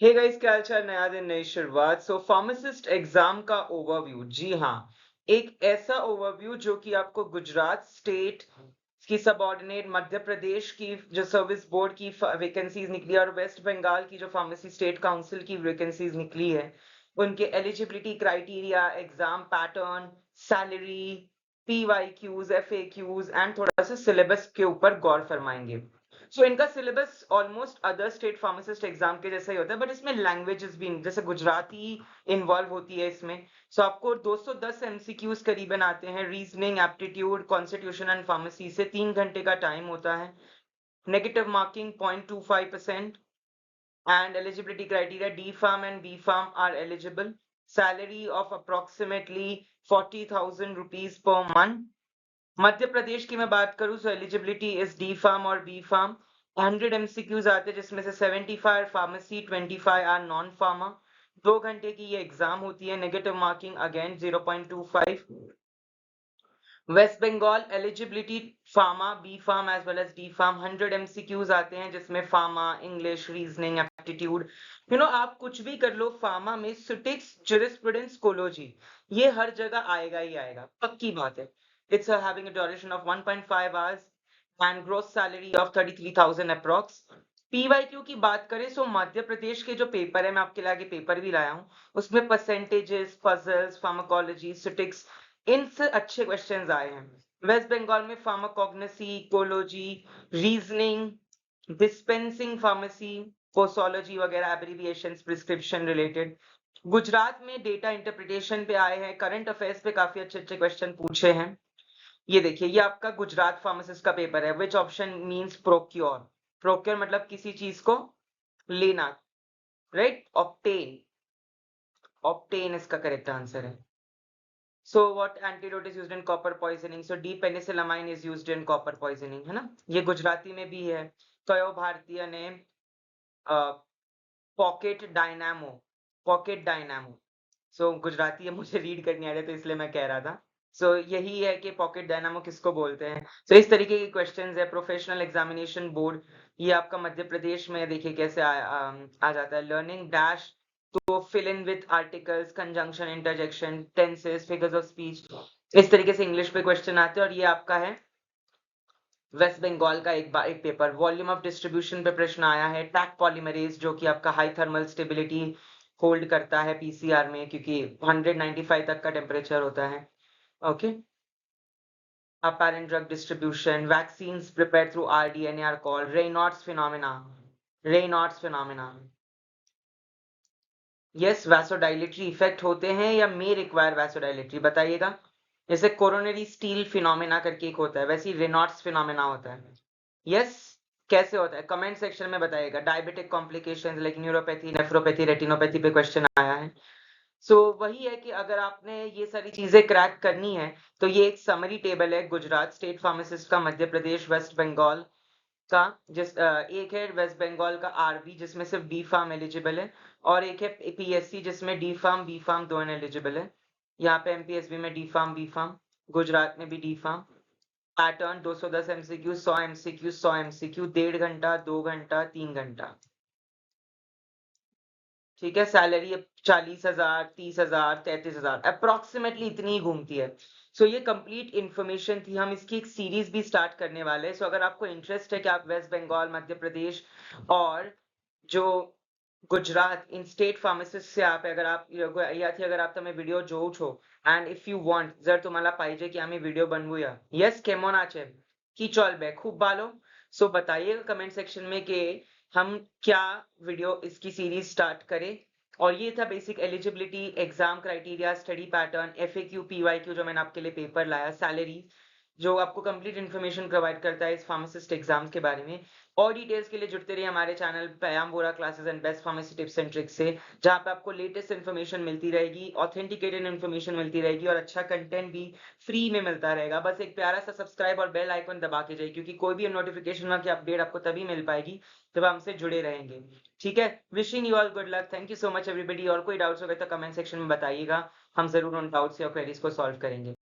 Hey guys, क्या हाल चाल। नया दिन नई शुरुआत। फार्मासिस्ट एग्जाम का ओवरव्यू। जी हाँ, एक ऐसा ओवरव्यू जो कि आपको गुजरात स्टेट की सबऑर्डिनेट, मध्य प्रदेश की जो सर्विस बोर्ड की वैकेंसीज निकली है और वेस्ट बंगाल की जो फार्मेसी स्टेट काउंसिल की वैकेंसीज निकली है, उनके eligibility criteria, exam pattern, salary, PYQs, FAQs and थोड़ा सा सिलेबस के ऊपर गौर फरमाएंगे। इनका syllabus almost other state pharmacist exam के जैसा ही होता है, बट इसमें लैंग्वेजेस भी जैसे गुजराती इन्वॉल्व होती है इसमें। आपको 210 एमसीक्यूज करीबन आते हैं। Reasoning, aptitude, constitution and pharmacy से 3 घंटे का टाइम होता है। Negative marking 0.25%। and eligibility criteria: D farm and B farm are eligible. Salary of approximately 40,000 rupees per month. Madhya Pradesh की मैं बात करूं तो एलिजिबिलिटी इज डी फार्म और बी फार्म। 100 एमसीक्यूज आते हैं जिसमें से 75 फार्मेसी, 25 आर नॉन फार्मा। 2 घंटे की ये एग्जाम होती है। Negative marking again 0.25। West Bengal eligibility pharma, B pharm as well as D pharm. 100 MCQs आते हैं जिसमें फार्मा, इंग्लिश, रीजनिंग, एप्टीट्यूड। आप कुछ भी कर लो, फार्मा में सिटिक्स, ज्यूरिस्प्रूडेंस, कोलोजी, ये हर जगह आएगा ही आएगा, पक्की बात है। It's having a duration of 1.5 hours and gross salary of 33,000 approx. PYQ की बात करें तो मध्य प्रदेश के जो पेपर है, मैं आपके लिए आगे पेपर भी लाया हूं, उसमें परसेंटेजेस, पजल्स, फार्माकोलॉजी, सिटिक्स, इनसे अच्छे क्वेश्चंस आए हैं। वेस्ट बंगाल में pharmacognosy, ecology, reasoning, dispensing pharmacy, posology वगैरह, एब्रिविएशंस, प्रिस्क्रिप्शन रिलेटेड। गुजरात में डेटा इंटरप्रिटेशन पे आए हैं। करंट अफेयर्स पे काफी अच्छे अच्छे क्वेश्चन पूछे हैं। ये देखिए, ये आपका गुजरात फार्मासिस्ट का पेपर है। Which option means procure? Procure मतलब किसी चीज को लेना, राइट? ऑब्टेन, ऑब्टेन इसका करेक्ट आंसर है। So what antidote is used in copper poisoning? So D penicillamine is used in copper poisoning, है ना? ये गुजराती में भी है। कयो भारतीय ने pocket dynamo, pocket dynamo, Gujarati है, मुझे रीड करनी आ रही है तो इसलिए मैं कह रहा था। यही है कि पॉकेट डायनामो किसको बोलते हैं। इस तरीके के क्वेश्चंस है। प्रोफेशनल एग्जामिनेशन बोर्ड, ये आपका मध्य प्रदेश में देखिए कैसे आ जाता है। लर्निंग डैश तो fill in with articles, conjunction, interjection, tenses, figures of speech, इस तरीके से इंग्लिश पे क्वेश्चन आते हैं। और ये आपका है वेस्ट बंगाल का एक पेपर। वॉल्यूम ऑफ डिस्ट्रीब्यूशन पे प्रश्न आया है। टैक पॉलीमरेज, जो कि आपका हाई थर्मल स्टेबिलिटी होल्ड करता है पीसीआर में, क्योंकि 195 तक का टेम्परेचर होता है। Okay. Apparent drug distribution, vaccines prepared through rDNA are called Raynaud's phenomena. Raynaud's phenomena. Yes, vasodilatory effect होते हैं या may require vasodilatory, बताइएगा। जैसे कोरोनरी स्टील फिनोमेना करके एक होता है, वैसे रेनॉल्ड्स फिनोमेना होता है। यस, कैसे होता है कमेंट सेक्शन में बताइएगा। Diabetic complications like neuropathy, nephropathy, retinopathy पे क्वेश्चन आया है। वही है कि अगर आपने ये सारी चीजें क्रैक करनी है तो ये एक समरी टेबल है गुजरात स्टेट फार्मासिस्ट का, मध्य प्रदेश, वेस्ट बंगाल का। एक है वेस्ट बंगाल का आरबी जिसमें सिर्फ डी फार्म एलिजिबल है, और एक है पीएससी जिसमें डी फार्म, बी फार्म दोनों एलिजिबल है। यहाँ पे एमपीएसबी में D pharm, B pharm, Gujarat में भी D pharm. Pattern 210 MCQ, 100 MCQ, 100 MCQ, 1.5 घंटा, 2 घंटा, 3 घंटा। ठीक है। सैलरी 40,000, 30,000, 33,000 अप्रोक्सीमेटली इतनी ही घूमती है। ये कंप्लीट इन्फॉर्मेशन थी। हम इसकी एक सीरीज भी स्टार्ट करने वाले हैं। अगर आपको इंटरेस्ट है कि आप वेस्ट बंगाल, मध्य प्रदेश और जो गुजरात इन स्टेट फार्मासिस्ट से आप अगर आप याची अगर आप તમે વિડિયો જોઉં છો and if you want जर तुम्हाला पाहिजे की आम्ही व्हिडिओ बनवूया, यस केमोन आचे की चल बे खूप बालो। बताइएगा कमेंट सेक्शन में कि हम क्या वीडियो इसकी सीरीज स्टार्ट करें। और ये था basic eligibility, exam criteria, study pattern, FAQ, PYQ जो मैंने आपके लिए पेपर लाया, सैलरी, जो आपको कंप्लीट इन्फॉर्मेशन प्रोवाइड करता है इस फार्मासिस्ट एग्जाम के बारे में। और डिटेल्स के लिए जुड़ते रहिए हमारे channel Payam Vora classes and best pharmacy tips and tricks से, जहां पे आपको लेटेस्ट इन्फॉर्मेशन मिलती रहेगी, ऑथेंटिकेटेड इन्फॉर्मेशन मिलती रहेगी और अच्छा कंटेंट भी फ्री में मिलता रहेगा। बस एक प्यारा सा सब्सक्राइब और बेल आइकन दबा के जाइए, क्योंकि कोई भी नोटिफिकेशन की अपडेट आपको तभी मिल पाएगी जब हमसे जुड़े रहेंगे। ठीक है। Wishing you all good luck. Thank you so much everybody. और कोई डाउट्स होगा तो कमेंट सेक्शन में बताइएगा, हम जरूर उन डाउट्स या क्वेरीज को सॉल्व करेंगे।